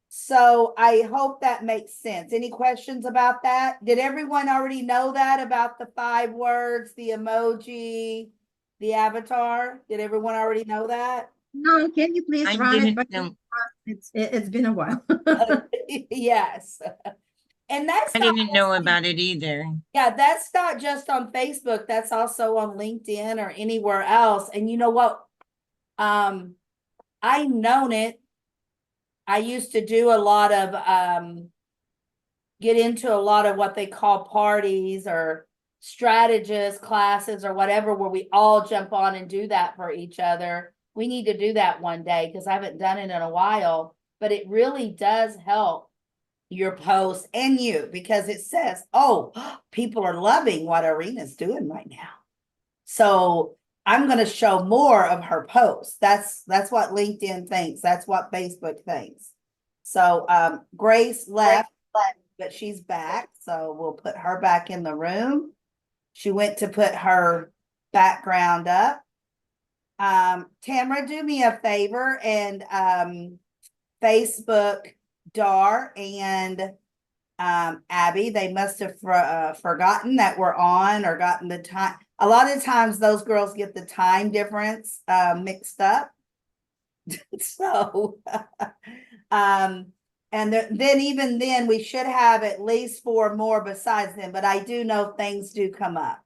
So I hope that makes sense. Any questions about that? Did everyone already know that about the 5 words, the emoji, the avatar? Did everyone already know that? No, can you please I run it? didn't But know. it's been a while. Yes. And that's I not didn't know about it either. yeah, that's not just on Facebook. That's also on LinkedIn or anywhere else. And you know what? I known it. I used to do a lot of get into a lot of what they call parties or strategist classes or whatever, where we all jump on and do that for each other. We need to do that one day because I haven't done it in a while, but it really does help your post and you because it says, oh, people are loving what Irina's doing right now. So I'm going to show more of her posts. That's what LinkedIn thinks. That's what Facebook thinks. So Grace left, but she's back. So we'll put her back in the room. She went to put her background up. Tamara, do me a favor and Facebook Dar and Abby, they must have forgotten that we're on or gotten the time. A lot of times those girls get the time difference mixed up. So, and then even then we should have at least 4 more besides them, but I do know things do come up.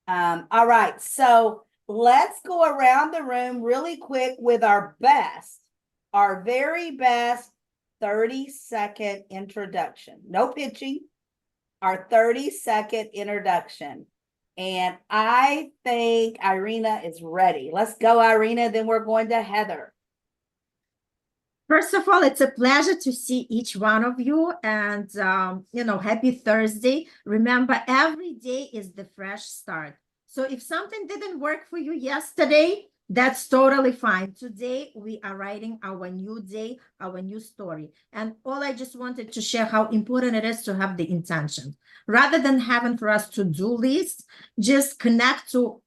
All right, so let's go around the room really quick with our very best 30-second introduction. No pitching, our 30-second introduction. And I think Irina is ready. Let's go, Irina. Then we're going to Heather. First of all, it's a pleasure to see each one of you. And, happy Thursday. Remember, every day is the fresh start. So if something didn't work for you yesterday, that's totally fine. Today, we are writing our new day, our new story. And all I just wanted to share how important it is to have the intention. Rather than having for us to-do lists, just connect to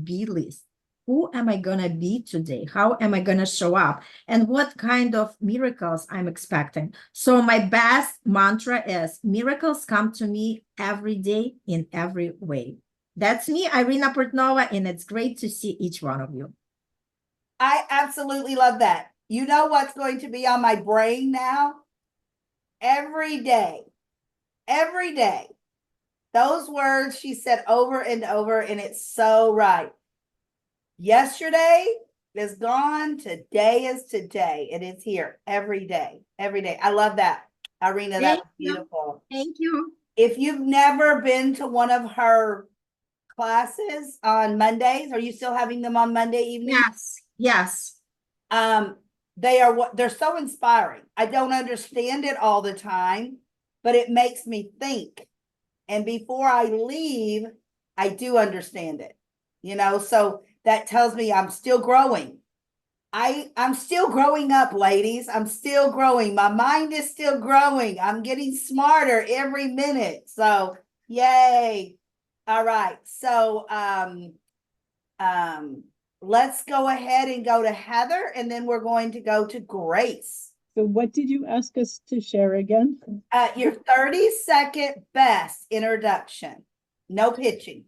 be list. Who am I going to be today? How am I going to show up? And what kind of miracles I'm expecting? So my best mantra is miracles come to me every day in every way. That's me, Irina Portnova, and it's great to see each one of you. I absolutely love that. You know what's going to be on my brain now? Every day. Those words she said over and over, and it's so right. Yesterday is gone. Today is today. It is here every day. I love that. Irina, that's beautiful. Thank you. If you've never been to one of her classes on Mondays, are you still having them on Monday evening? Yes. They're so inspiring. I don't understand it all the time, but it makes me think. And before I leave, I do understand it. So that tells me I'm still growing. I'm still growing up, ladies. I'm still growing. My mind is still growing. I'm getting smarter every minute. So yay. All right. So let's go ahead and go to Heather, and then we're going to go to Grace. So what did you ask us to share again? Your 30-second best introduction. No pitching.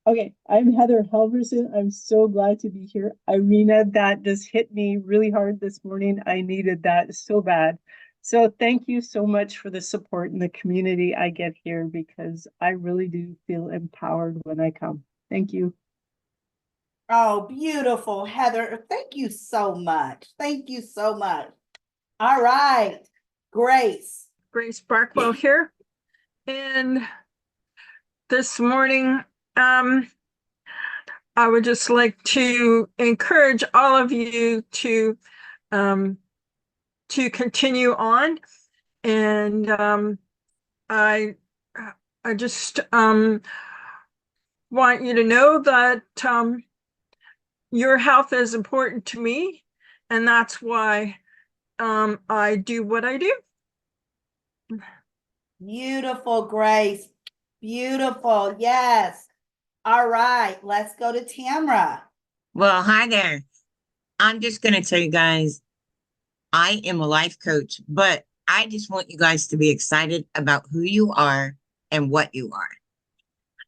Okay, I'm Heather Halverson. I'm so glad to be here. Irina, that just hit me really hard this morning. I needed that so bad. So thank you so much for the support and the community I get here, because I really do feel empowered when I come. Thank you. Oh, beautiful, Heather. Thank you so much. Thank you so much. All right, Grace. Grace Barkwell here. And this morning, I would just like to encourage all of you to continue on. And I just want you to know that your health is important to me, and that's why I do what I do. Beautiful, Grace. Beautiful. Yes. All right. Let's go to Tamara. Well, hi there. I'm just going to tell you guys, I am a life coach, but I just want you guys to be excited about who you are and what you are.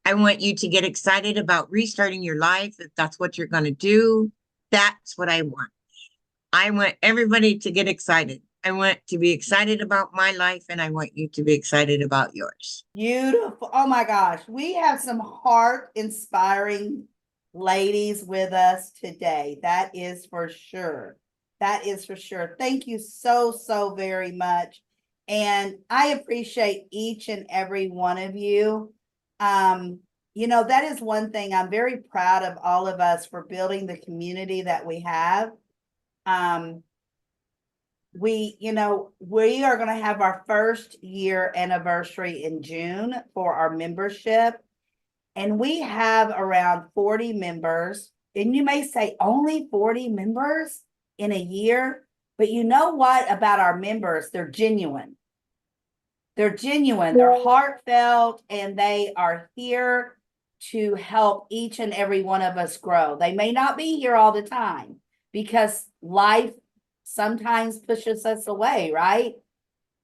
I want you to get excited about restarting your life if that's what you're going to do. That's what I want. I want everybody to get excited. I want to be excited about my life, and I want you to be excited about yours. Beautiful. Oh my gosh. We have some heart inspiring ladies with us today. That is for sure. That is for sure. Thank you so, so very much. And I appreciate each and every one of you. That is one thing I'm very proud of all of us for building the community that we have. We are going to have our first year anniversary in June for our membership. And we have around 40 members. And you may say only 40 members in a year. But you know what about our members? They're genuine. They're genuine, they're heartfelt, and they are here to help each and every one of us grow. They may not be here all the time because life sometimes pushes us away, right?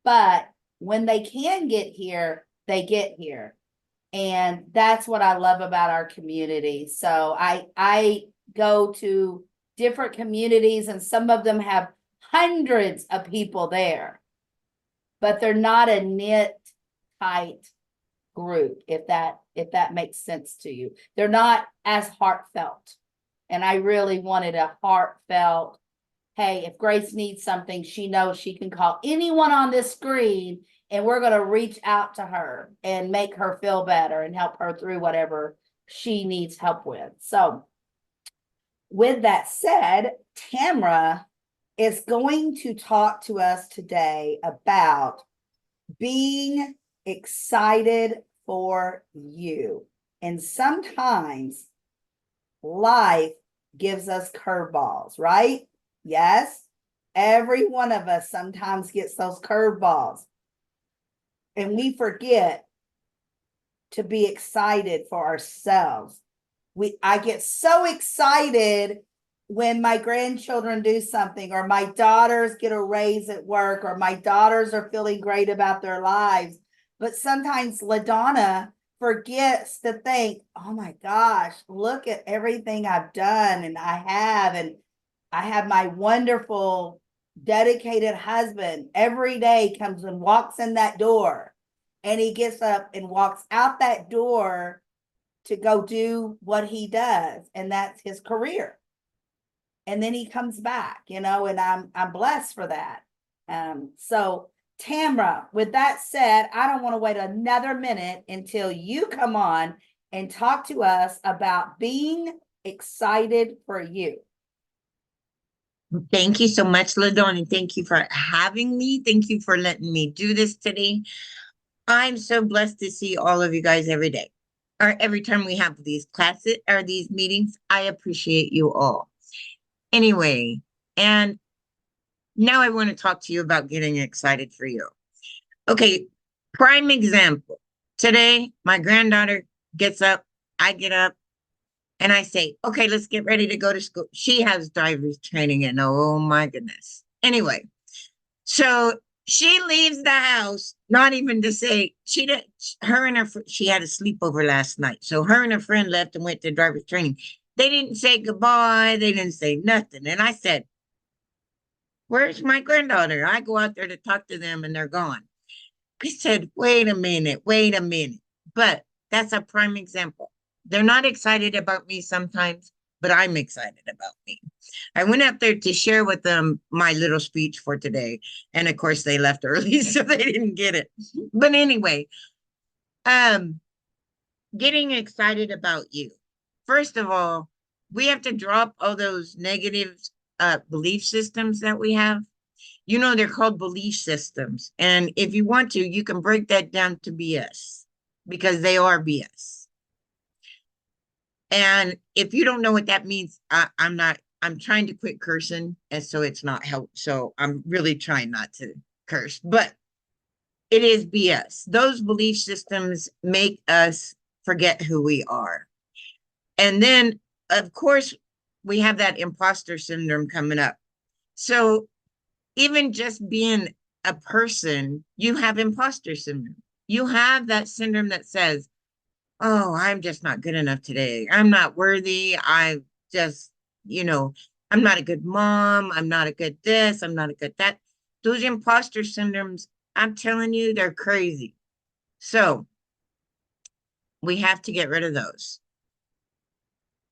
But when they can get here, they get here. And that's what I love about our community. So I go to different communities, and some of them have hundreds of people there, but they're not a knit tight group, if that makes sense to you. They're not as heartfelt. And I really wanted a heartfelt, hey, if Grace needs something, she knows she can call anyone on this screen, and we're going to reach out to her and make her feel better and help her through whatever she needs help with. So with that said, Tamara is going to talk to us today about being excited for you. And sometimes life gives us curveballs, right? Yes. Every one of us sometimes gets those curveballs. And we forget to be excited for ourselves. I get so excited when my grandchildren do something, or my daughters get a raise at work, or my daughters are feeling great about their lives. But sometimes LaDonna forgets to think, oh my gosh, look at everything I've done and I have my wonderful, dedicated husband every day comes and walks in that door, and he gets up and walks out that door to go do what he does, and that's his career. And then he comes back, and I'm blessed for that. So Tamara, with that said, I don't want to wait another minute until you come on and talk to us about being excited for you. Thank you so much, LaDonna, and thank you for having me. Thank you for letting me do this today. I'm so blessed to see all of you guys every day, or every time we have these classes or these meetings. I appreciate you all. Anyway, and now I want to talk to you about getting excited for you. Okay, prime example. Today, my granddaughter gets up, I get up, and I say, okay, let's get ready to go to school. She has driver's training, and oh my goodness. Anyway, so she leaves the house, not even to say, she had a sleepover last night. So her and her friend left and went to driver's training. They didn't say goodbye. They didn't say nothing. And I said, where's my granddaughter? I go out there to talk to them, and they're gone. I said, wait a minute. But that's a prime example. They're not excited about me sometimes, but I'm excited about me. I went out there to share with them my little speech for today. And of course, they left early, so they didn't get it. But anyway, getting excited about you. First of all, we have to drop all those negative belief systems that we have. They're called belief systems. And if you want to, you can break that down to BS, because they are BS. And if you don't know what that means, I'm trying to quit cursing, and so it's not help. So I'm really trying not to curse, but it is BS. Those belief systems make us forget who we are. And then, of course, we have that imposter syndrome coming up. So even just being a person, you have imposter syndrome. You have that syndrome that says, oh, I'm just not good enough today. I'm not worthy. I just, you know, I'm not a good mom. I'm not a good this. I'm not a good that. Those imposter syndromes, I'm telling you, they're crazy. So we have to get rid of those.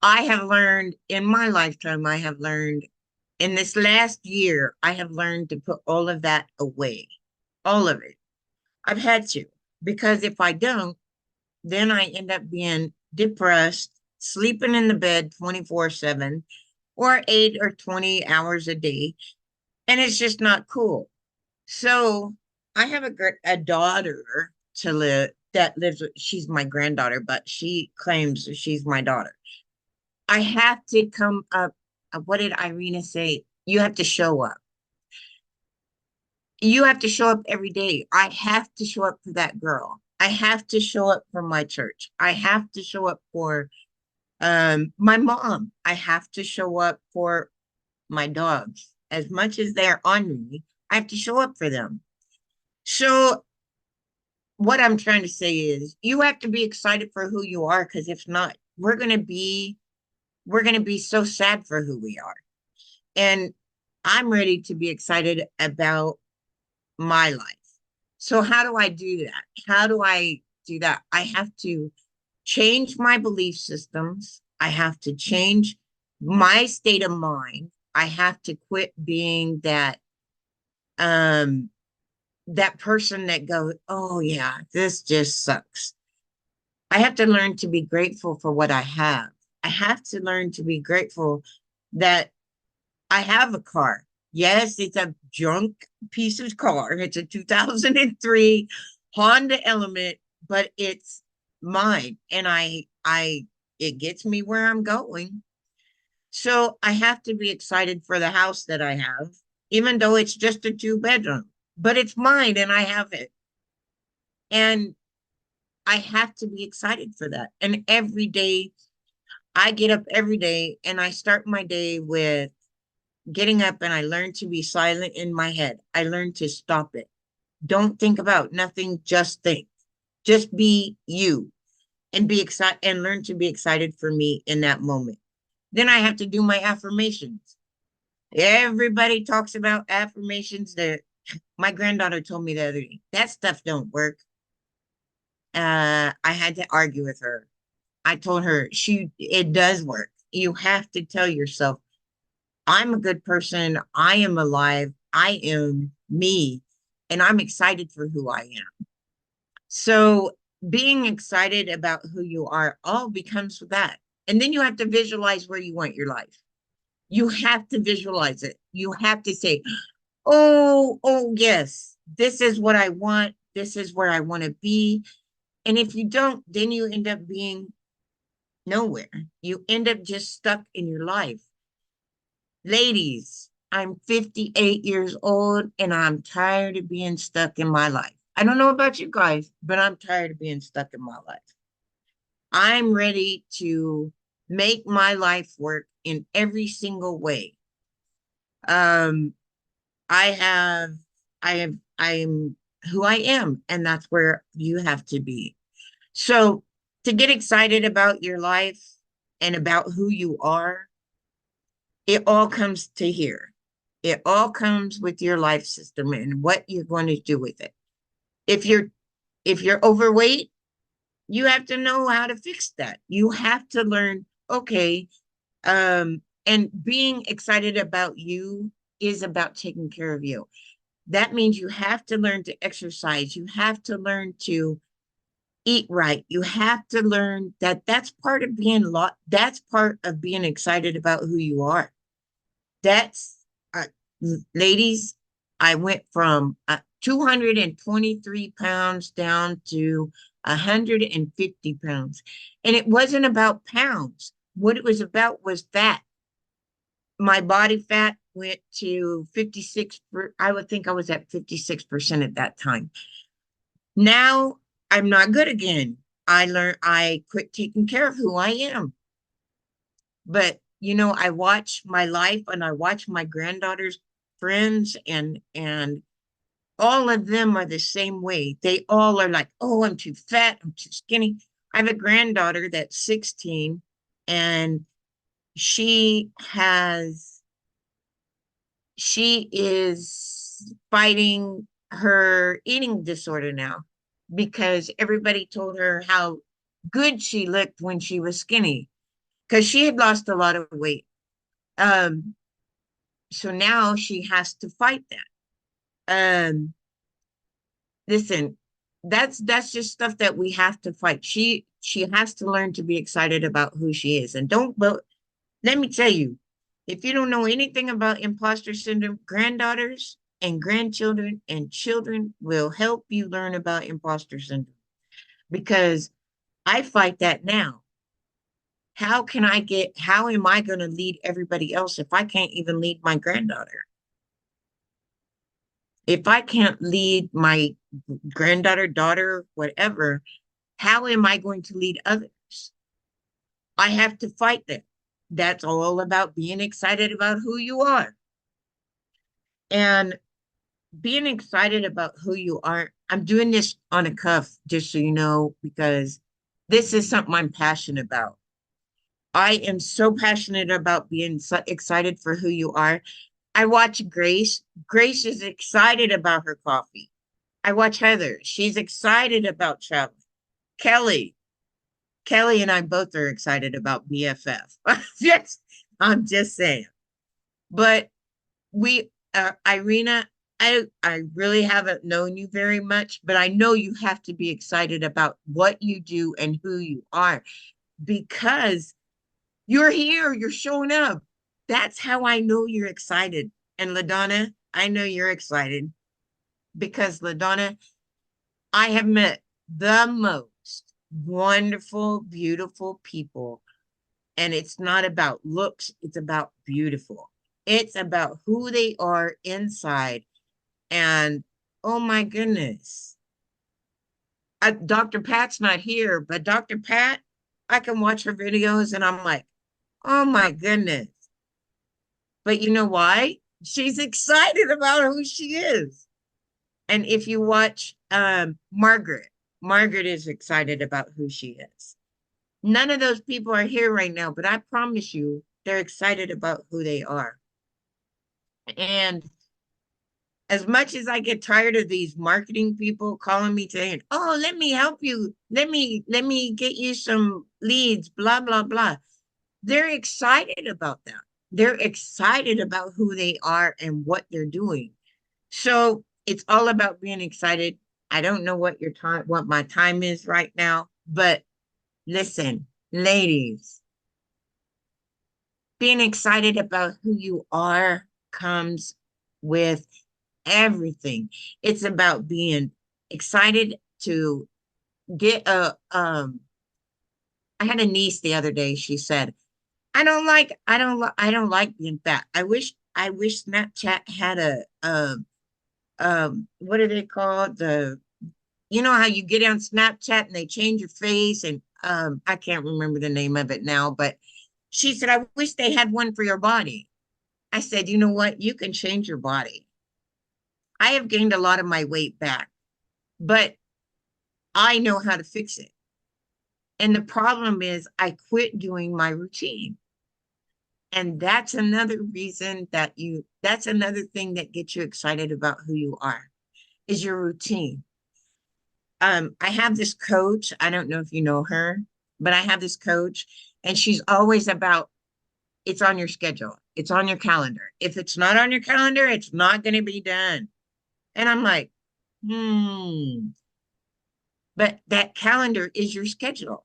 I have learned in my lifetime, I have learned in this last year, I have learned to put all of that away, all of it. I've had to, because if I don't, then I end up being depressed, sleeping in the bed 24/7 or 8 or 20 hours a day. And it's just not cool. So I have a daughter to live that lives with, she's my granddaughter, but she claims she's my daughter. I have to come up. What did Irina say? You have to show up. You have to show up every day. I have to show up for that girl. I have to show up for my church. I have to show up for my mom. I have to show up for my dogs. As much as they're on me, I have to show up for them. So what I'm trying to say is you have to be excited for who you are, because if not, we're gonna be so sad for who we are. And I'm ready to be excited about my life. So how do I do that? How do I do that? I have to change my belief systems. I have to change my state of mind. I have to quit being um that person that goes, oh yeah, this just sucks. I have to learn to be grateful for what I have. I have to learn to be grateful that I have a car. Yes, it's a junk piece of car. It's a 2003 Honda Element, but it's mine, and it gets me where I'm going. So I have to be excited for the house that I have, even though it's just a 2 bedroom, but it's mine and I have it. And I have to be excited for that. And every day I get up every day and I start my day with getting up, and I learn to be silent in my head. I learn to stop it. Don't think about nothing, just think. Just be you and be excited and learn to be excited for me in that moment. Then I have to do my affirmations. Everybody talks about affirmations. That my granddaughter told me the other day, that stuff don't work. I had to argue with her. I told her it does work. You have to tell yourself, I'm a good person. I am alive. I am me. And I'm excited for who I am. So being excited about who you are all becomes that. And then you have to visualize where you want your life. You have to visualize it. You have to say, oh, yes, this is what I want. This is where I want to be. And if you don't, then you end up being nowhere. You end up just stuck in your life. Ladies, I'm 58 years old and I'm tired of being stuck in my life. I don't know about you guys, but I'm tired of being stuck in my life. I'm ready to make my life work in every single way. Um, I have, I'm who I am, and that's where you have to be. So to get excited about your life and about who you are, it all comes to here. It all comes with your life system and what you're going to do with it. If you're overweight, you have to know how to fix that. You have to learn, okay, and being excited about you is about taking care of you. That means you have to learn to exercise. You have to learn to eat right. You have to learn that that's part of that's part of being excited about who you are. That's uh, ladies, I went from 223 pounds down to 150 pounds. And it wasn't about pounds. What it was about was fat. My body fat went to 56. I would think I was at 56% at that time. Now I'm not good again. I quit taking care of who I am. But, I watch my life and I watch my granddaughters friends, and all of them are the same way. They all are like, oh, I'm too fat, I'm too skinny. I have a granddaughter that's 16, and she is fighting her eating disorder now because everybody told her how good she looked when she was skinny because she had lost a lot of weight. So now she has to fight that. Listen, that's just stuff that we have to fight. She has to learn to be excited about who she is. And don't, but let me tell you, if you don't know anything about imposter syndrome, granddaughters and grandchildren and children will help you learn about imposter syndrome because I fight that now. How am I going to lead everybody else if I can't even lead my granddaughter? If I can't lead my granddaughter, daughter, whatever, how am I going to lead others? I have to fight that. That's all about being excited about who you are. And being excited about who you are. I'm doing this on a cuff, just so you know, because this is something I'm passionate about. I am so passionate about being so excited for who you are. I watch Grace. Grace is excited about her coffee. I watch Heather. She's excited about traveling. Kelly. Kelly and I both are excited about BFF. Yes, I'm just saying. But Irina, I really haven't known you very much, but I know you have to be excited about what you do and who you are because you're here, you're showing up. That's how I know you're excited. And LaDonna, I know you're excited because LaDonna, I have met the most wonderful, beautiful people. And it's not about looks, it's about beautiful. It's about who they are inside. And oh my goodness, Dr. Pat's not here, but Dr. Pat, I can watch her videos and I'm like, oh my goodness. But you know why? She's excited about who she is. And if you watch Margaret, Margaret is excited about who she is. None of those people are here right now, but I promise you, they're excited about who they are. And as much as I get tired of these marketing people calling me saying, "Oh, let me help you. Let me get you some leads, blah, blah, blah." They're excited about that. They're excited about who they are and what they're doing. So it's all about being excited. I don't know what my time is right now, but listen, ladies, being excited about who you are comes with everything. It's about being excited to get I had a niece the other day. She said, I don't like being fat. I wish Snapchat had what are they called? You know how you get on Snapchat and they change your face and I can't remember the name of it now, but she said, I wish they had one for your body. I said, you know what? You can change your body. I have gained a lot of my weight back, but I know how to fix it. And the problem is I quit doing my routine. And that's another reason that's another thing that gets you excited about who you are is your routine. I have this coach. I don't know if you know her, but I have this coach and she's always about it's on your schedule. It's on your calendar. If it's not on your calendar, it's not going to be done. And I'm like, but that calendar is your schedule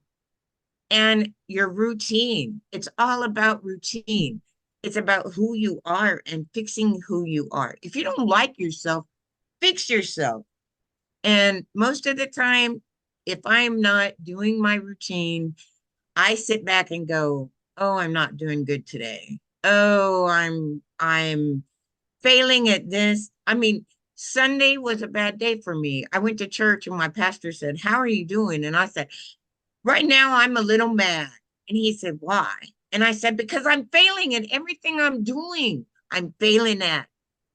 and your routine. It's all about routine. It's about who you are and fixing who you are. If you don't like yourself, fix yourself. And most of the time, if I'm not doing my routine, I sit back and go, "Oh, I'm not doing good today. Oh, I'm failing at this." I mean, Sunday was a bad day for me. I went to church and my pastor said, "How are you doing?" And I said, "Right now I'm a little mad." And he said, "Why?" And I said, "Because I'm failing at everything I'm doing. I'm failing at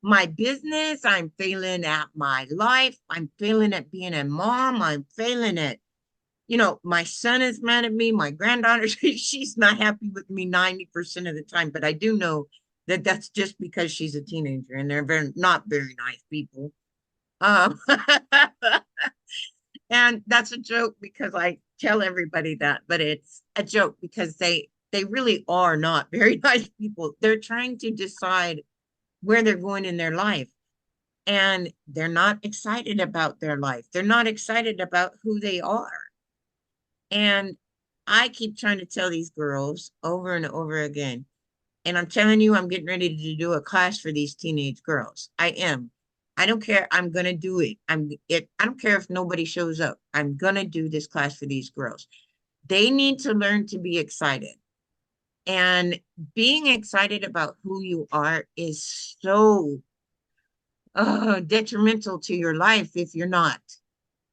my business. I'm failing at my life. I'm failing at being a mom. I'm failing at, you know, my son is mad at me. My granddaughter, she's not happy with me 90% of the time. But I do know that that's just because she's a teenager and they're not very nice people. Um, and that's a joke because I tell everybody that, but it's a joke because they really are not very nice people. They're trying to decide where they're going in their life, and they're not excited about their life. They're not excited about who they are. And I keep trying to tell these girls over and over again, and I'm telling you, I'm getting ready to do a class for these teenage girls. I am. I don't care. I'm gonna do it. I don't care if nobody shows up. I'm gonna do this class for these girls. They need to learn to be excited. And being excited about who you are is so detrimental to your life if you're not.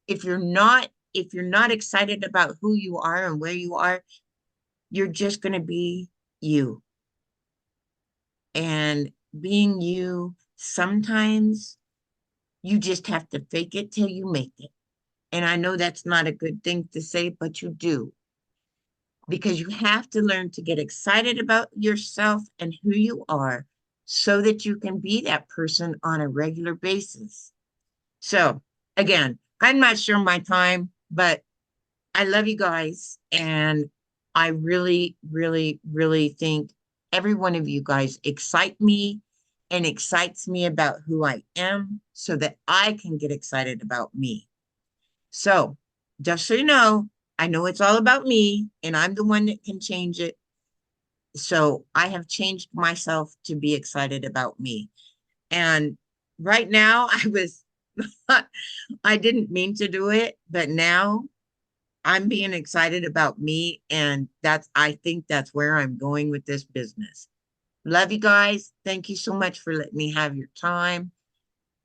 If you're not excited about who you are and where you are, you're just gonna be you. And being you, sometimes you just have to fake it till you make it. And I know that's not a good thing to say, but you do. Because you have to learn to get excited about yourself and who you are so that you can be that person on a regular basis. So, again, I'm not sure my time, but I love you guys. And I really, really, really think every one of you guys excite me and excites me about who I am so that I can get excited about me. So, just so you know, I know it's all about me and I'm the one that can change it. So, I have changed myself to be excited about me. And right now, I didn't mean to do it, but now I'm being excited about me. And I think that's where I'm going with this business. Love you guys. Thank you so much for letting me have your time.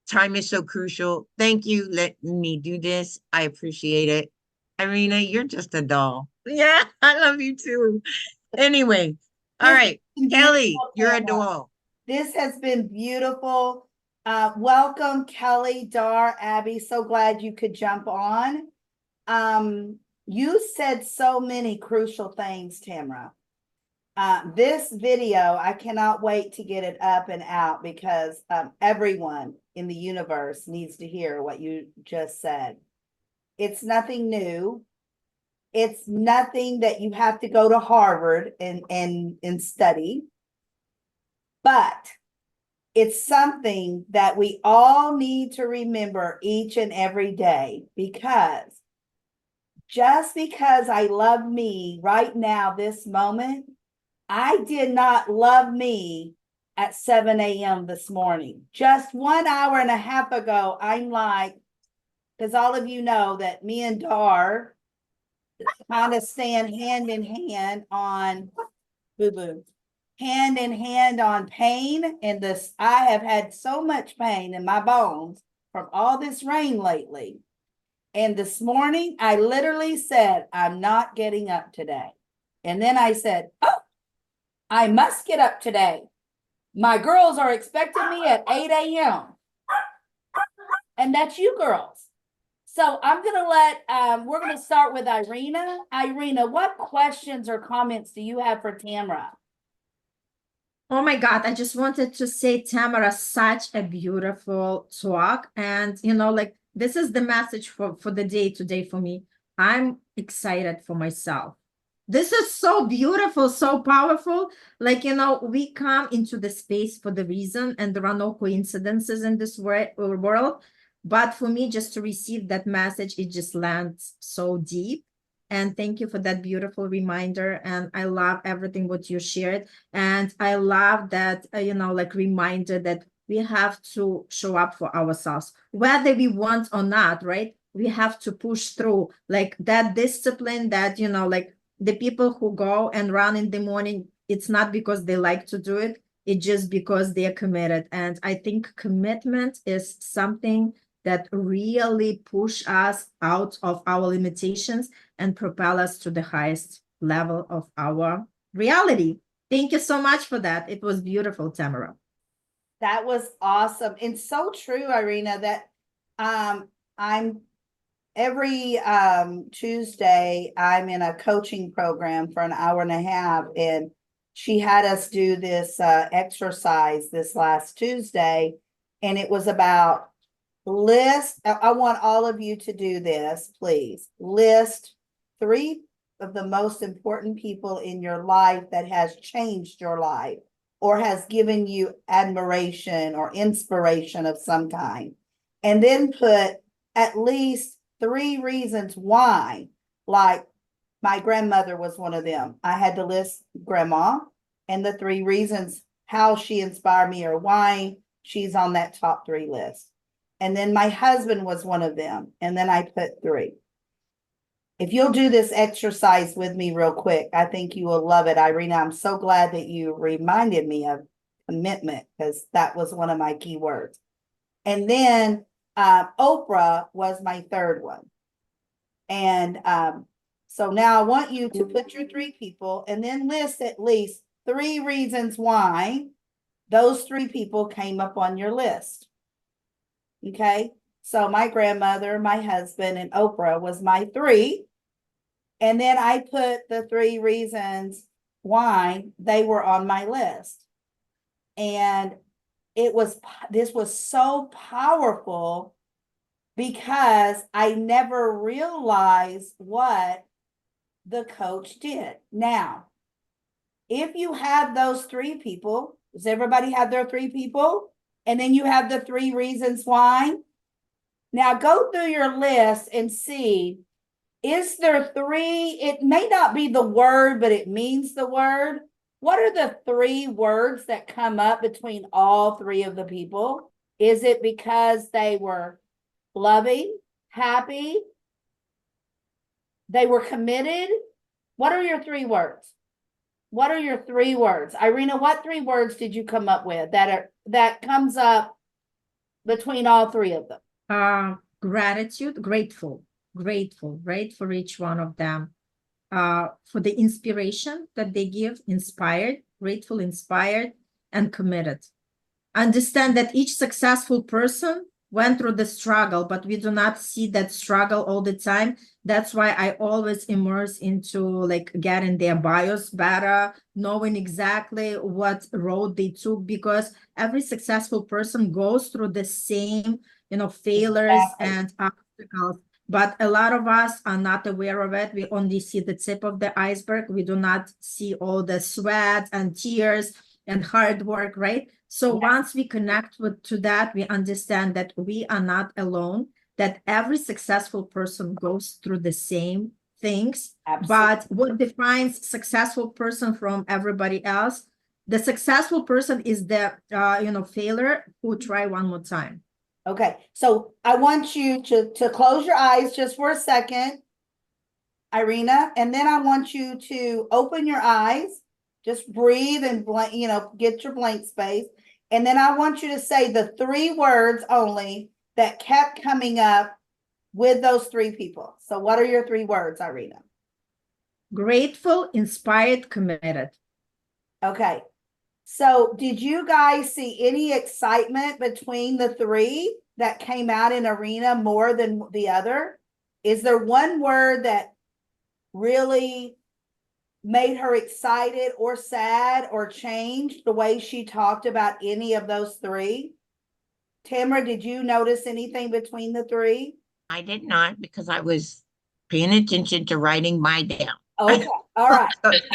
Time is so crucial. Thank you letting me do this. I appreciate it. Irina, you're just a doll. Yeah, I love you too. Anyway, all This right. has been Kelly, beautiful, you're a Tamara. doll. This has been beautiful. Welcome, Kelly, Dar, Abby. So glad you could jump on. You said so many crucial things, Tamara. This video, I cannot wait to get it up and out because everyone in the universe needs to hear what you just said. It's nothing new. It's nothing that you have to go to Harvard and study, but it's something that we all need to remember each and every day, because just because I love me right now, this moment, I did not love me at 7 a.m. this morning. Just 1 hour and a half ago, I'm like, because all of you know that me and Dar kind of stand hand in hand on boo-boo. Hand in hand on pain. And this, I have had so much pain in my bones from all this rain lately. And this morning, I literally said, I'm not getting up today. And then I said, oh, I must get up today. My girls are expecting me at 8 a.m. And that's you girls. So I'm going to we're going to start with Irina. Irina, what questions or comments do you have for Tamara? Oh my God, I just wanted to say, Tamara, such a beautiful talk. And, like, this is the message for the day today for me. I'm excited for myself. This is so beautiful, so powerful. Like, we come into the space for the reason, and there are no coincidences in this world. But for me, just to receive that message, it just lands so deep. And thank you for that beautiful reminder. And I love everything what you shared. And I love that, like, reminder that we have to show up for ourselves, whether we want or not, right? We have to push through, like, that discipline that, like, the people who go and run in the morning, it's not because they like to do it. It's just because they're committed. And I think commitment is something that really push us out of our limitations and propel us to the highest level of our reality. Thank you so much for that. It was beautiful, Tamara. That was awesome and so true, Irina, that I'm every Tuesday I'm in a coaching program for an hour and a half, and she had us do this exercise this last Tuesday, and it was about I want all of you to do this, please. List 3 of the most important people in your life that has changed your life or has given you admiration or inspiration of some kind. And then put at least 3 reasons why. Like my grandmother was one of them. I had to list grandma and the 3 reasons how she inspired me or why she's on that top 3 list. And then my husband was one of them. And then I put 3. If you'll do this exercise with me real quick, I think you will love it, Irina. I'm so glad that you reminded me of commitment, because that was one of my key words. And then Oprah was my 3rd one. And so now I want you to put your 3 people and then list at least 3 reasons why those 3 people came up on your list. Okay, so my grandmother, my husband, and Oprah was my 3. And then I put the 3 reasons why they were on my list. And this was so powerful because I never realized what the coach did. Now, if you have those 3 people, does everybody have their 3 people? And then you have the 3 reasons why. Now go through your list and see, is there 3? It may not be the word, but it means the word. What are the 3 words that come up between all 3 of the people? Is it because they were loving, happy, they were committed? What are your 3 words? What are your 3 words? Irina, what 3 words did you come up with that comes up between all 3 of them? Gratitude, grateful, right, for each one of them. For the inspiration that they give, inspired, grateful, inspired, and committed. Understand that each successful person went through the struggle, but we do not see that struggle all the time. That's why I always immerse into like getting their bios better, knowing exactly what road they took, because every successful person goes through the same, failures and obstacles. But a lot of us are not aware of it. We only see the tip of the iceberg. We do not see all the sweat and tears and hard work, right? So once we connect to that, we understand that we are not alone, that every successful person goes through the same things. Absolutely. But what defines successful person from everybody else? The successful person is the, failure who try one more time. Okay, so I want you to close your eyes just for a second, Irina, and then I want you to open your eyes, just breathe and blank, get your blank space. And then I want you to say the 3 words only that kept coming up with those 3 people. So what are your 3 words, Irina? Grateful, inspired, committed. Okay. So did you guys see any excitement between the 3 that came out in Irina more than the other? Is there one word that really made her excited or sad or changed the way she talked about any of those 3? Tamara, did you notice anything between the 3? I did not, because I was paying attention to writing my down. Okay, all right.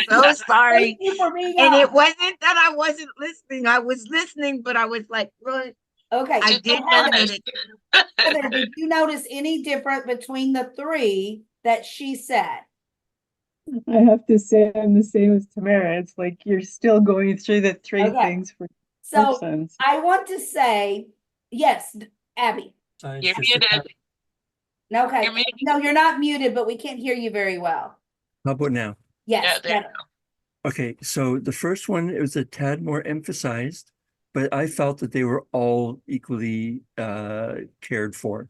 So sorry. Thank you for being And on. it wasn't that I wasn't listening. I was listening, but I was like, what? Okay. I did notice it. Heather, did you notice any difference between the 3 that she said? I have to say I'm the same as Tamara. It's like you're still going through the 3 Okay. things for So persons. I want to say, yes, Abby. You're muted. Okay. You're muted. No, you're not muted, but we can't hear you very well. How about now? Yes, Yeah, there you better. Okay, so the first one, it was a tad more emphasized, but I felt that they were all equally cared for.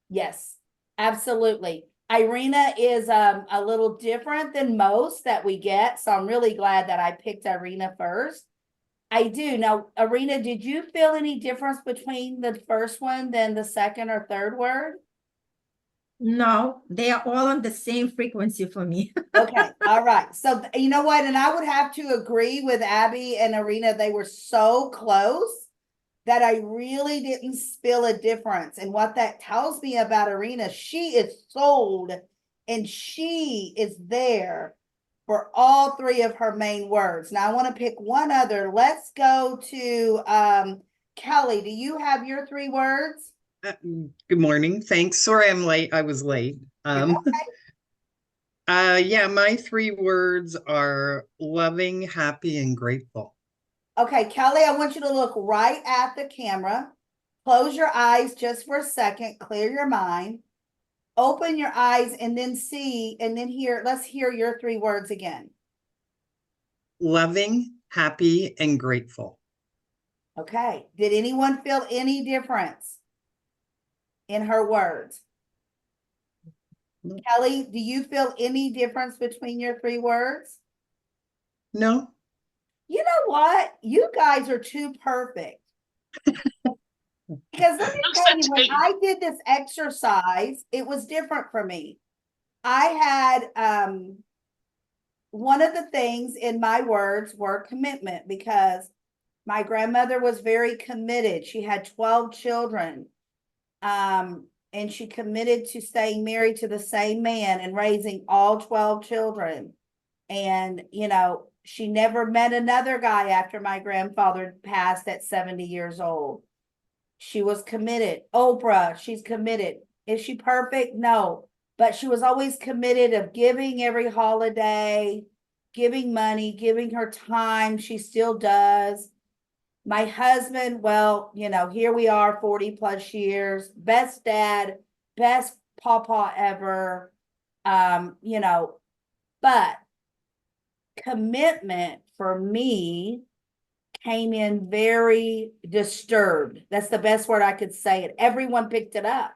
Yes, absolutely. Irina is a little different than most that we get, so I'm really glad that I picked Irina first. I do. Now, Irina, did you feel any difference between the first one than the second or third word? No, they are all on the same frequency for me. Okay, all right. So you know what? And I would have to agree with Abby and Irina. They were so close that I really didn't feel a difference. And what that tells me about Irina, she is sold and she is there for all three of her main words. Now I want to pick one other. Let's go to Kelly. Do you have your three words? Good morning. Thanks. Sorry I'm late. I was late. You're okay. Yeah, my three words are loving, happy, and grateful. Okay, Kelly, I want you to look right at the camera. Close your eyes just for a second. Clear your mind. Open your eyes and then see, and then hear. Let's hear your three words again. Loving, happy, and grateful. Okay. Did anyone feel any difference in her words? No. Kelly, do you feel any difference between your three words? No? You know what? You guys are too perfect. Because let me tell you, when I did this exercise, it was different for me. I had one of the things in my words were commitment, because my grandmother was very committed. She had 12 children. And she committed to staying married to the same man and raising all 12 children. And, you know, she never met another guy after my grandfather passed at 70 years old. She was committed. Oprah, she's committed. Is she perfect? No. But she was always committed of giving every holiday, giving money, giving her time. She still does. My husband, well, you know, here we are 40 plus years, best dad, best papa ever. You know, but commitment for me came in very disturbed. That's the best word I could say it. Everyone picked it up.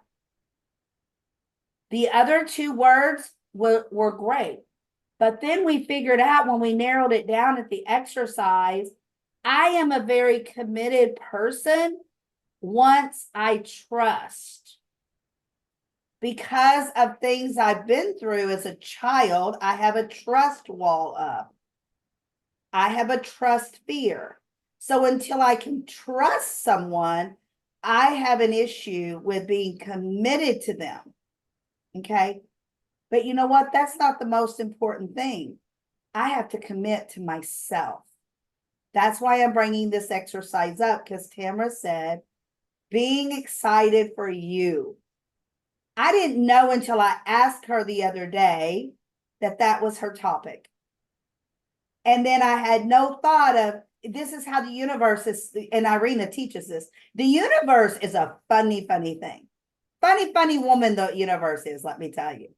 The other two words were great. But then we figured out when we narrowed it down at the exercise, I am a very committed person once I trust. Because of things I've been through as a child, I have a trust wall up. I have a trust fear. So until I can trust someone, I have an issue with being committed to them. Okay. But you know what? That's not the most important thing. I have to commit to myself. That's why I'm bringing this exercise up, because Tamara said, being excited for you. I didn't know until I asked her the other day that that was her topic. And then I had no thought of, this is how the universe is, and Irina teaches this. The universe is a funny, funny thing. Funny, funny woman the universe is, let me tell you.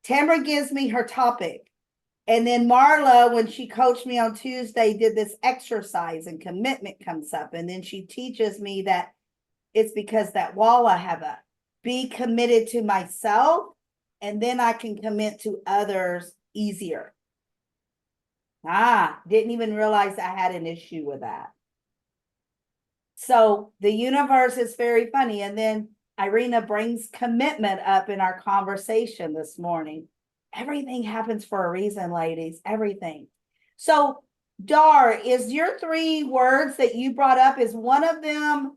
Tamara gives me her topic. And then Marla, when she coached me on Tuesday, did this exercise and commitment comes up. And then she teaches me that it's because that wall I have up. Be committed to myself, and then I can commit to others easier. Didn't even realize I had an issue with that. So the universe is very funny. And then Irina brings commitment up in our conversation this morning. Everything happens for a reason, ladies. Everything. So, Dar, is your three words that you brought up, is one of them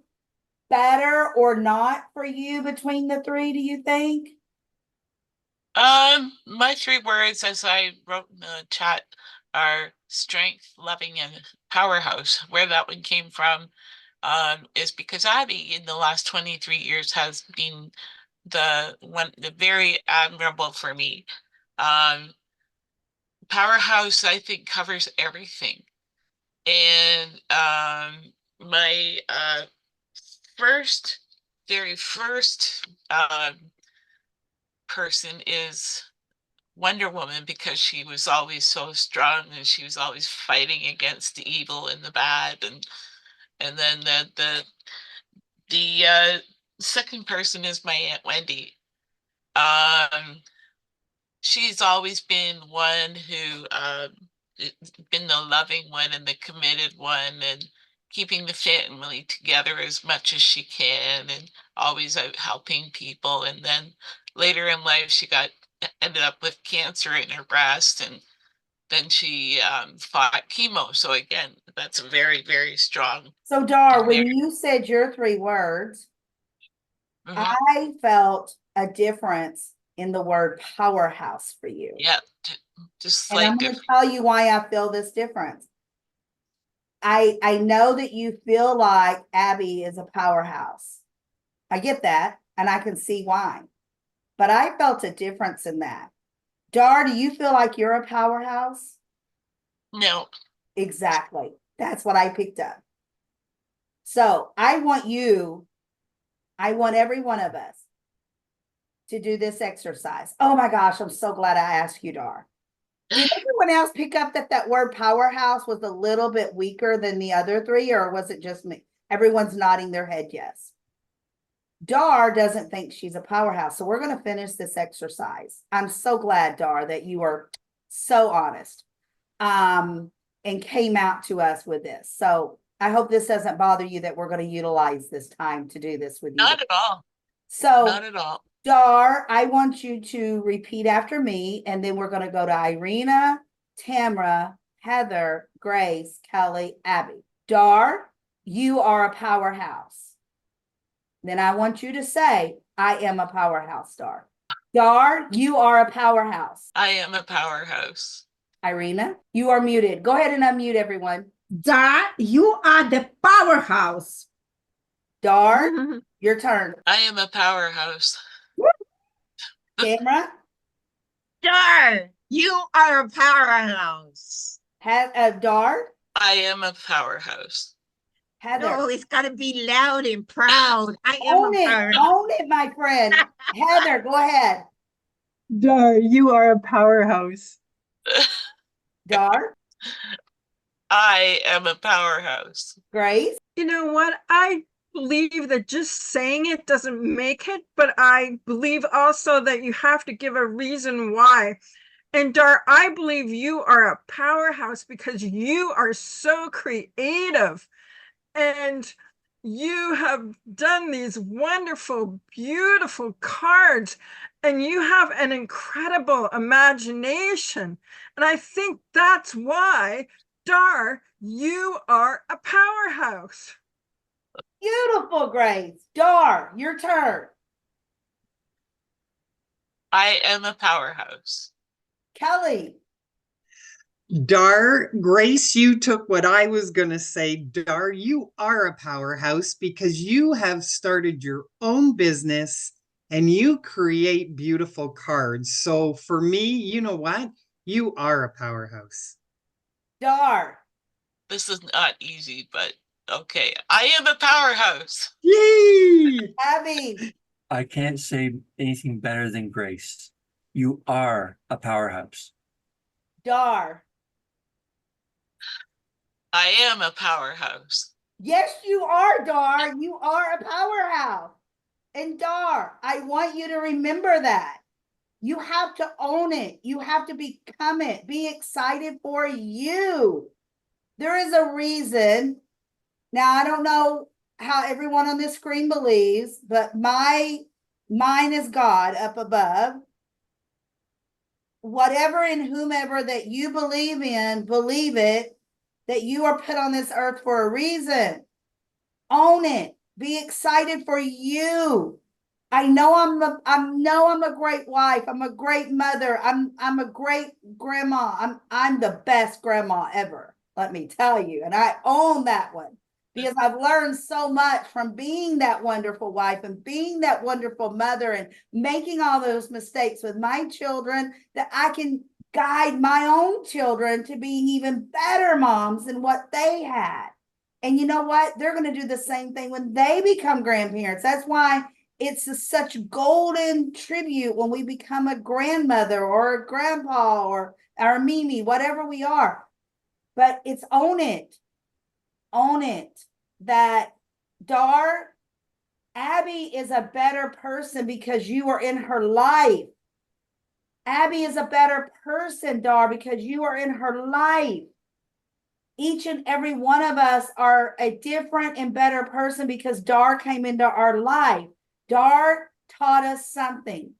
better or not for you between the three, do you think? My three words, as I wrote in the chat, are strength, loving, and powerhouse. Where that one came from is because Abby in the last 23 years has been the very admirable for me. Powerhouse, I think, covers everything. And my very first person is Wonder Woman, because she was always so strong and she was always fighting against the evil and the bad. And then the second person is my Aunt Wendy. She's always been one who been the loving one and the committed one, and keeping the family together as much as she can, and always out helping people. And then later in life, she ended up with cancer in her breast, and then she fought chemo. So again, that's a very, very strong. So Dar, and when very- you said your 3 words, Mhm. I felt a difference in the word powerhouse for you. Yeah, just And I'm slight going to difference. tell you why I feel this difference. I know that you feel like Abby is a powerhouse. I get that, and I can see why. But I felt a difference in that. Dar, do you feel like you're a powerhouse? No, Exactly. That's what I picked up. So I want every one of us to do this exercise. Oh my gosh, I'm so glad I asked you, Dar. Did everyone else pick up that word powerhouse was a little bit weaker than the other 3, or was it just me? Everyone's nodding their head yes. Dar doesn't think she's a powerhouse, so we're going to finish this exercise. I'm so glad, Dar, that you are so honest and came out to us with this. So I hope this doesn't bother you that we're going to utilize this time to do this with you. not at all. So Not at all. Dar, I want you to repeat after me, and then we're going to go to Irina, Tamara, Heather, Grace, Kelly, Abby. Dar, you are a powerhouse. Then I want you to say, I am a powerhouse, Dar. Dar, you are a powerhouse. I am a powerhouse. Irina, you are muted. Go ahead and unmute everyone. Dar, you are the powerhouse. Dar, your turn. I am a powerhouse. Tamara, Dar, you are a powerhouse. Dar, I am a powerhouse. Heather. No, it's got to be loud and proud. I am Own a it, powerhouse. own it, my friend. Heather, go ahead. Dar, you are a powerhouse. Dar, I am a powerhouse. Grace, You know what? I believe that just saying it doesn't make it, but I believe also that you have to give a reason why. And Dar, I believe you are a powerhouse because you are so creative and you have done these wonderful, beautiful cards, and you have an incredible imagination. And I think that's why, Dar, you are a powerhouse. beautiful, Grace. Dar, your turn. I am a powerhouse. Kelly, Dar, Grace, you took what I was going to say. Dar, you are a powerhouse because you have started your own business and you create beautiful cards. So for me, you know what? You are a powerhouse. Dar, This is not easy, but okay. I am a powerhouse. Yay! Abby, I can't say anything better than Grace. You are a powerhouse. Dar. I am a powerhouse. Yes, you are, Dar. You are a powerhouse. And Dar, I want you to remember that. You have to own it. You have to become it. Be excited for you. There is a reason. Now, I don't know how everyone on this screen believes, but mine is God up above. Whatever and whomever that you believe in, believe it, that you are put on this earth for a reason. Own it. Be excited for you. I know I'm a great wife. I'm a great mother. I'm a great grandma. I'm the best grandma ever. Let me tell you. And I own that one because I've learned so much from being that wonderful wife and being that wonderful mother and making all those mistakes with my children that I can guide my own children to being even better moms than what they had. And you know what? They're going to do the same thing when they become grandparents. That's why it's such golden tribute when we become a grandmother or a grandpa or our Mimi, whatever we are. But it's own it. Own it. That Dar, Abby is a better person because you are in her life. Abby is a better person, Dar, because you are in her life. Each and every one of us are a different and better person because Dar came into our life. Dar taught us something.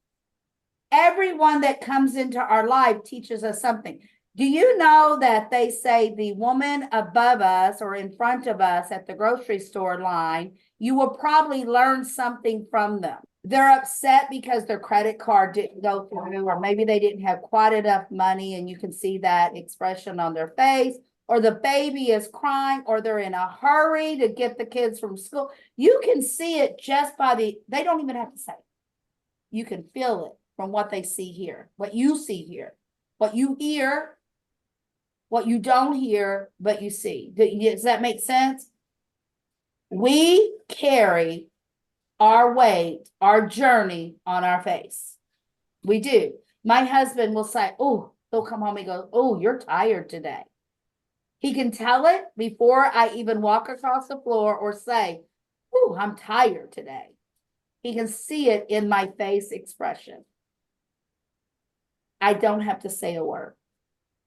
Everyone that comes into our life teaches us something. Do you know that they say the woman above us or in front of us at the grocery store line, you will probably learn something from them. They're upset because their credit card didn't go through, or maybe they didn't have quite enough money, and you can see that expression on their face, or the baby is crying, or they're in a hurry to get the kids from school. You can see it just by they don't even have to say it. You can feel it from what they see here, what you see here, what you hear, what you don't hear, but you see. Does that make sense? We carry our weight, our journey on our face. We do. My husband will say, oh, he'll come home and go, oh, you're tired today. He can tell it before I even walk across the floor or say, oh, I'm tired today. He can see it in my face expression. I don't have to say a word.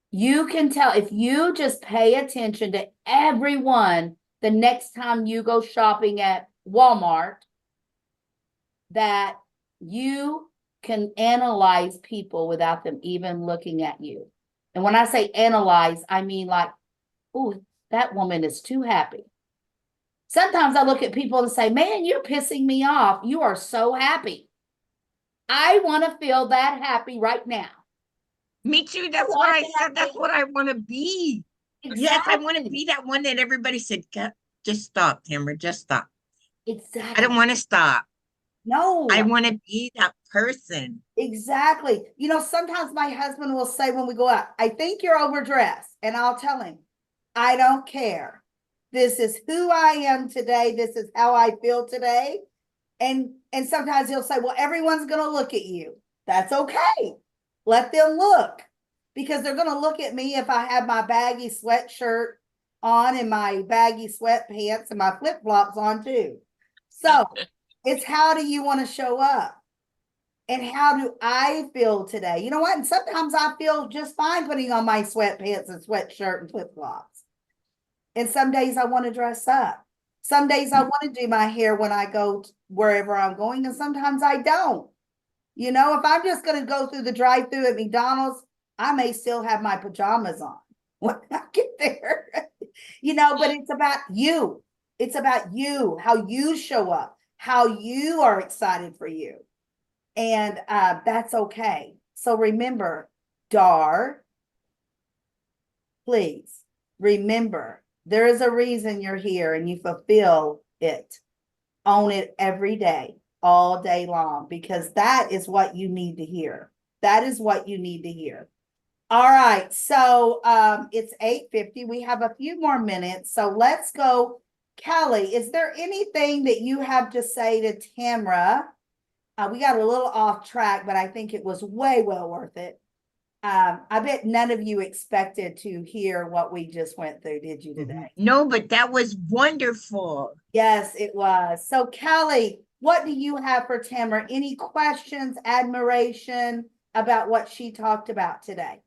You can tell if you just pay attention to everyone the next time you go shopping at Walmart, that you can analyze people without them even looking at you. And when I say analyze, I mean like, oh, that woman is too happy. Sometimes I look at people and say, man, you're pissing me off. You are so happy. I want to feel that happy right now. Me too. That's what I said. That's what I want to be. Exactly. Yes, I want to be that one that everybody said, just stop, Tamara, just stop. Exactly. I don't want to stop. No. I want to be that person. Exactly. You know, sometimes my husband will say when we go out, I think you're overdressed. And I'll tell him, I don't care. This is who I am today. This is how I feel today. And sometimes he'll say, well, everyone's going to look at you. That's okay. Let them look, because they're going to look at me if I have my baggy sweatshirt on and my baggy sweatpants and my flip-flops on too. So it's how do you want to show up? And how do I feel today? You know what? And sometimes I feel just fine putting on my sweatpants and sweatshirt and flip-flops. And some days I want to dress up. Some days I want to do my hair when I go wherever I'm going, and sometimes I don't. You know, if I'm just going to go through the drive-through at McDonald's, I may still have my pajamas on when I get there. You know, but it's about you. It's about you, how you show up, how you are excited for you. And that's okay. So remember, Dar, please remember, there is a reason you're here and you fulfill it. Own it every day, all day long, because that is what you need to hear. That is what you need to hear. All right. So it's 8:50. We have a few more minutes. So let's go. Kelly, is there anything that you have to say to Tamara? We got a little off track, but I think it was way well worth it. I bet none of you expected to hear what we just went through, did you today? No, but that was wonderful. Yes, it was. So Kelly, what do you have for Tamara? Any questions, admiration about what she talked about today?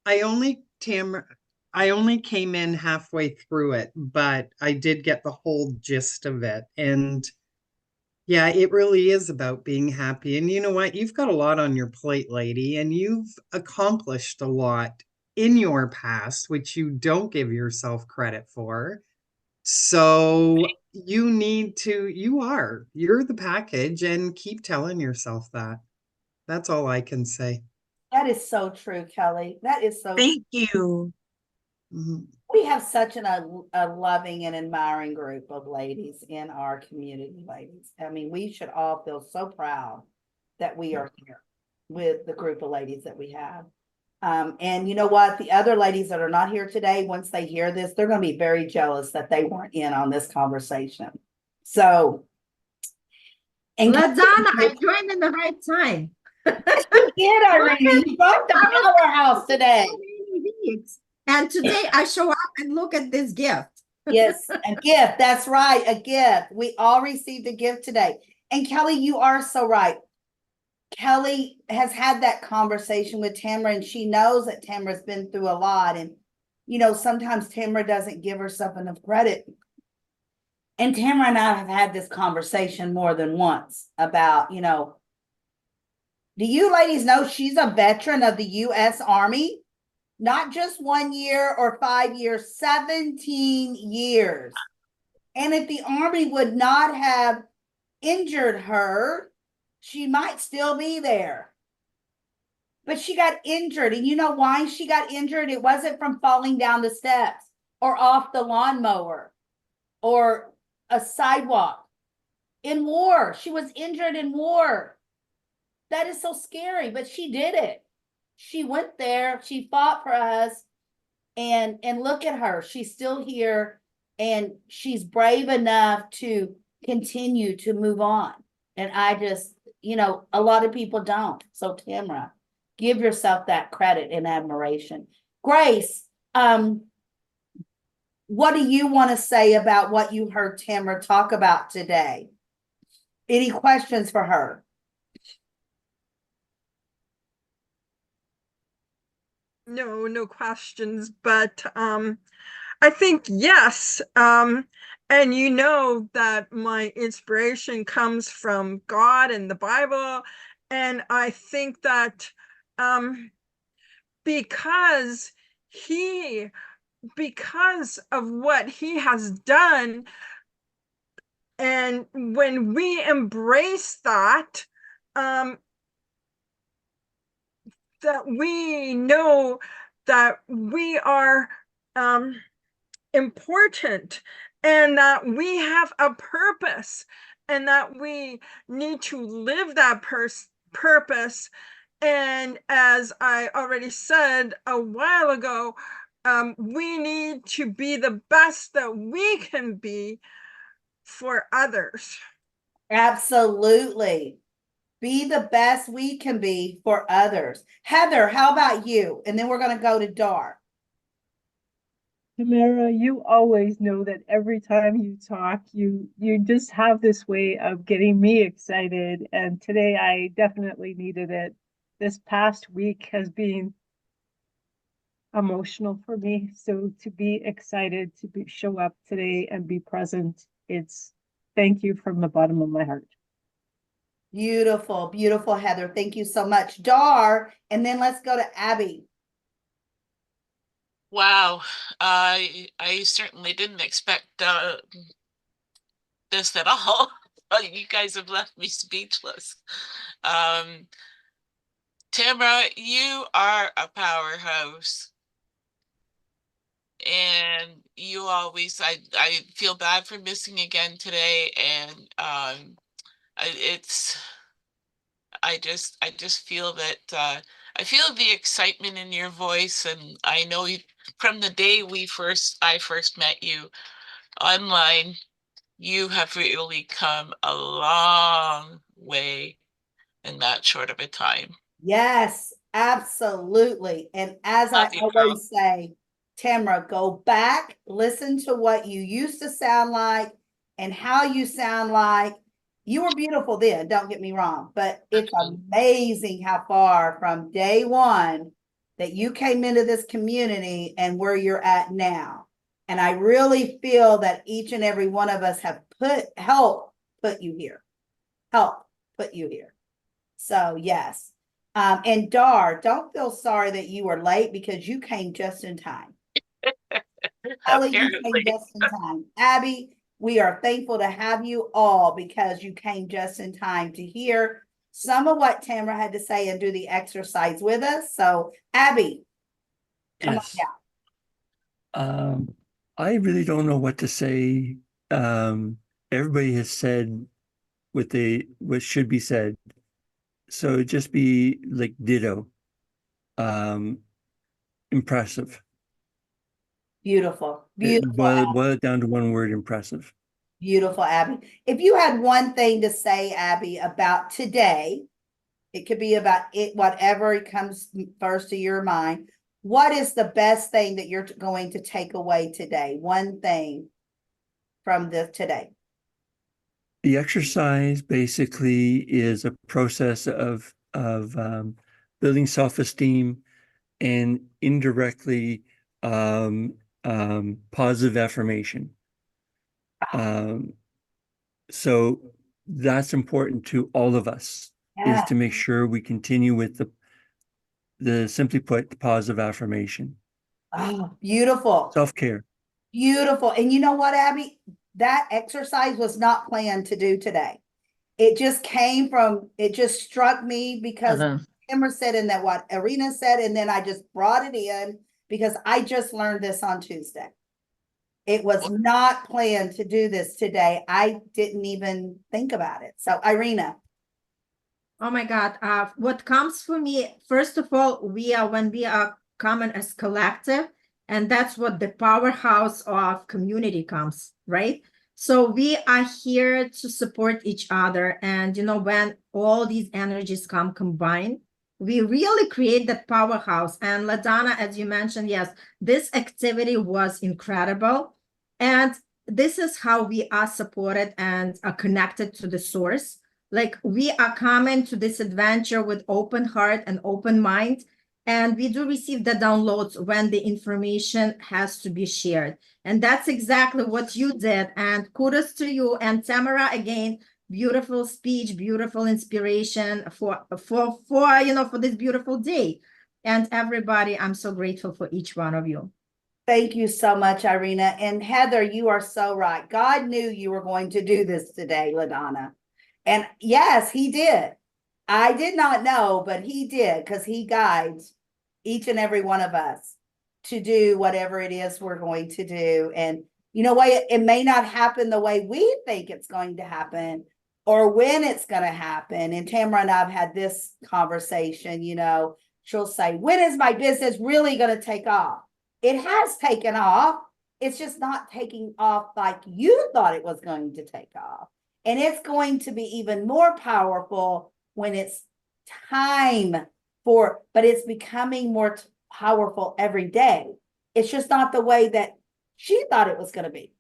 I only came in halfway through it, but I did get the whole gist of it. And yeah, it really is about being happy. And you know what? You've got a lot on your plate, lady, and you've accomplished a lot in your past, which you don't give yourself credit for. So you're the package, and keep telling yourself that. That's all I can say. That is so true, Kelly. That is so Thank you. Mhm. We have such a loving and admiring group of ladies in our community, ladies. I mean, we should all feel so proud that we are here with the group of ladies that we have. And you know what? The other ladies that are not here today, once they hear this, they're going to be very jealous that they weren't in on this conversation. So, and LaDonna, I joined in the right time. you did, Irina. You brought the powerhouse today. And today I show up and look at this gift. Yes, a gift. That's right, a gift. We all received a gift today. And Kelly, you are so right. Kelly has had that conversation with Tamara, and she knows that Tamara's been through a lot. And, sometimes Tamara doesn't give herself enough credit. And Tamara and I have had this conversation more than once about, do you ladies know she's a veteran of the U.S. Army? Not just 1 year or 5 years, 17 years. And if the Army would not have injured her, she might still be there. But she got injured. And you know why she got injured? It wasn't from falling down the steps or off the lawnmower or a sidewalk. In war, she was injured in war. That is so scary, but she did it. She went there, she fought for us, and look at her. She's still here, and she's brave enough to continue to move on. And I just, a lot of people don't. So Tamara, give yourself that credit and admiration. Grace, what do you want to say about what you heard Tamara talk about today? Any questions for her? No questions, but I think yes. And you know that my inspiration comes from God and the Bible. And I think that because of what he has done, and when we embrace that, that we know that we are important, and that we have a purpose, and that we need to live that purpose. And as I already said a while ago, we need to be the best that we can be for others. Absolutely. Be the best we can be for others. Heather, how about you? And then we're going to go to Dar. Tamara, you always know that every time you talk, you just have this way of getting me excited. And today I definitely needed it. This past week has been emotional for me. So to be excited, show up today and be present, it's thank you from the bottom of my heart. Beautiful, beautiful, Heather. Thank you so much. Dar, and then let's go to Abby. Wow, I certainly didn't expect this at all. You guys have left me speechless. Tamara, you are a powerhouse. And you always, I feel bad for missing again today. And it's, I just feel that I feel the excitement in your voice, and I know you, from the day I first met you online, you have really come a long way in that short of a time. Yes, absolutely. And as I Love you, girl. always say, Tamara, go back, listen to what you used to sound like and how you sound like. You were beautiful then, don't get me wrong, but it's amazing how far from day one that you came into this community and where you're at now. And I really feel that each and every one of us have help put you here. Help put you here. So yes. And Dar, don't feel sorry that you were late because you came just in time. Ellie, you came just in time. Abby, we are thankful to have you all because you came just in time to hear some of what Tamara had to say and do the exercise with us. So Abby, come Yes. on down. I really don't know what to say. Everybody has said what should be said. So just be like ditto. Impressive. Beautiful. Beautiful. Boil it down to one word, impressive. Beautiful, Abby. If you had one thing to say, Abby, about today, it could be about it, whatever comes first to your mind. What is the best thing that you're going to take away today? One thing from this today. The exercise basically is a process of building self-esteem and indirectly positive affirmation. So that's important to all of us, is to make sure we continue with the simply put, the positive affirmation. Oh, beautiful. Self-care. Beautiful. And you know what, Abby? That exercise was not planned to do today. It just came from, it just struck me because Tamara said, and that what Irina said, and then I just brought it in because I just learned this on Tuesday. It was not planned to do this today. I didn't even think about it. So, Irina. Oh my God. What comes for me, first of all, when we are common as collective, and that's what the powerhouse of community comes, right? So we are here to support each other. And, when all these energies come combined, we really create that powerhouse. And LaDonna, as you mentioned, yes, this activity was incredible. And this is how we are supported and are connected to the source. Like, we are coming to this adventure with open heart and open mind. And we do receive the downloads when the information has to be shared. And that's exactly what you did. And kudos to you. And Tamara, again, beautiful speech, beautiful inspiration for this beautiful day. And everybody, I'm so grateful for each one of you. Thank you so much, Irina. And Heather, you are so right. God knew you were going to do this today, LaDonna. And yes, he did. I did not know, but he did, because he guides each and every one of us to do whatever it is we're going to do. And you know what? It may not happen the way we think it's going to happen or when it's going to happen. And Tamara and I have had this conversation, she'll say, when is my business really going to take off? It has taken off. It's just not taking off like you thought it was going to take off. And it's going to be even more powerful when it's time but it's becoming more powerful every day. It's just not the way that she thought it was going to be.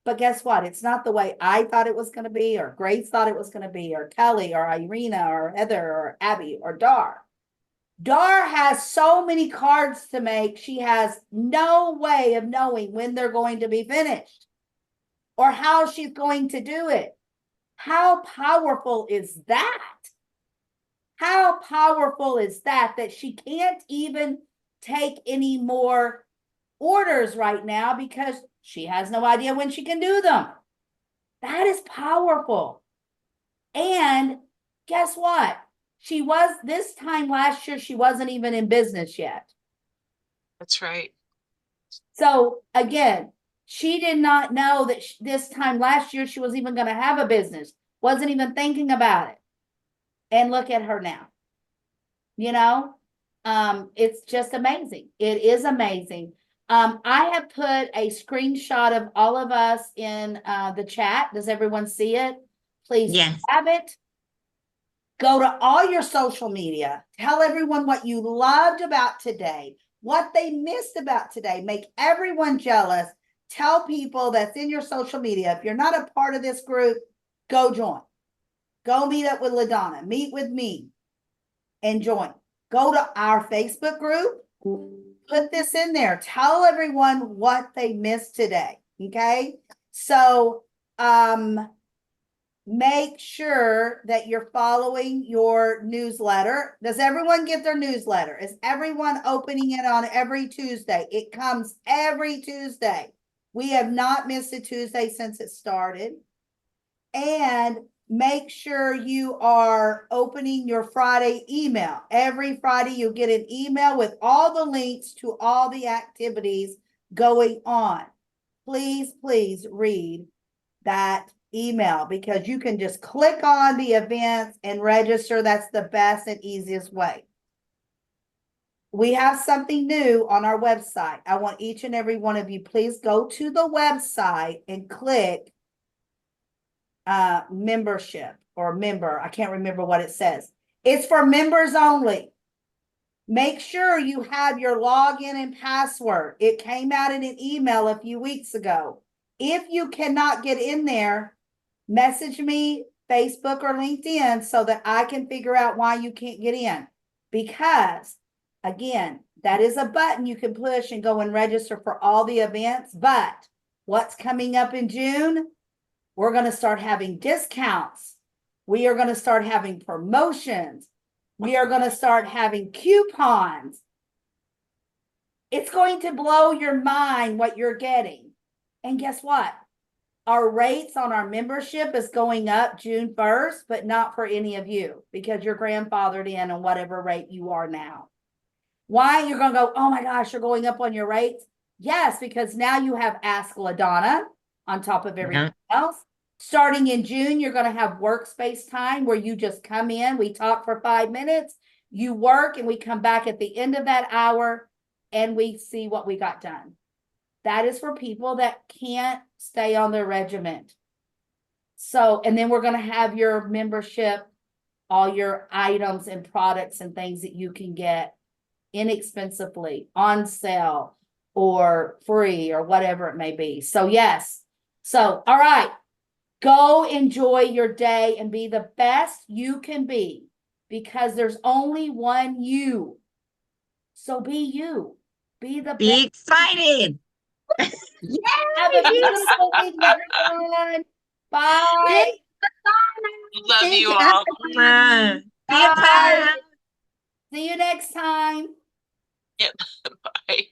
But guess what? It's not the way I thought it was going to be, or Grace thought it was going to be, or Kelly, or Irina, or Heather, or Abby, or Dar. Dar has so many cards to make. She has no way of knowing when they're going to be finished or how she's going to do it. How powerful is that? How powerful is that she can't even take any more orders right now because she has no idea when she can do them? That is powerful. And guess what? This time last year, she wasn't even in business yet. That's right. So again, she did not know that this time last year she was even going to have a business, wasn't even thinking about it. And look at her now. It's just amazing. It is amazing. I have put a screenshot of all of us in the chat. Does everyone see it? Please have it. Go to all your social media. Tell everyone what you loved about today, what they missed about today. Make everyone jealous. Tell people that's in your social media. If you're not a part of this group, go join. Go meet up with LaDonna. Meet with me and join. Go to our Facebook group. Put this in there. Tell everyone what they missed today. Okay? So, make sure that you're following your newsletter. Does everyone get their newsletter? Is everyone opening it on every Tuesday? It comes every Tuesday. We have not missed a Tuesday since it started. And make sure you are opening your Friday email. Every Friday, you get an email with all the links to all the activities going on. Please, please read that email, because you can just click on the events and register. That's the best and easiest way. We have something new on our website. I want each and every one of you, please go to the website and click membership or member. I can't remember what it says. It's for members only. Make sure you have your login and password. It came out in an email a few weeks ago. If you cannot get in there, message me Facebook or LinkedIn so that I can figure out why you can't get in. Because again, that is a button you can push and go and register for all the events. But what's coming up in June? We're going to start having discounts. We are going to start having promotions. We are going to start having coupons. It's going to blow your mind what you're getting. And guess what? Our rates on our membership is going up June 1st, but not for any of you because you're grandfathered in on whatever rate you are now. Why? You're going to go, oh my gosh, you're going up on your rates? Yes, because now you have Ask LaDonna on top of everything else. Starting in June, you're going to have workspace time where you just come in, we talk for 5 minutes, you work, and we come back at the end of that hour and we see what we got done. That is for people that can't stay on their regiment. So, and then we're going to have your membership, all your items and products and things that you can get inexpensively on sale or free or whatever it may be. So yes. So, all right, go enjoy your day and be the best you can be because there's only one you. So be you. Be the Be best. excited. Have a beautiful week, everyone. Bye. Love Thank you you, all. everyone. Be a Bye. powerhouse. See you next time. Yep. Bye.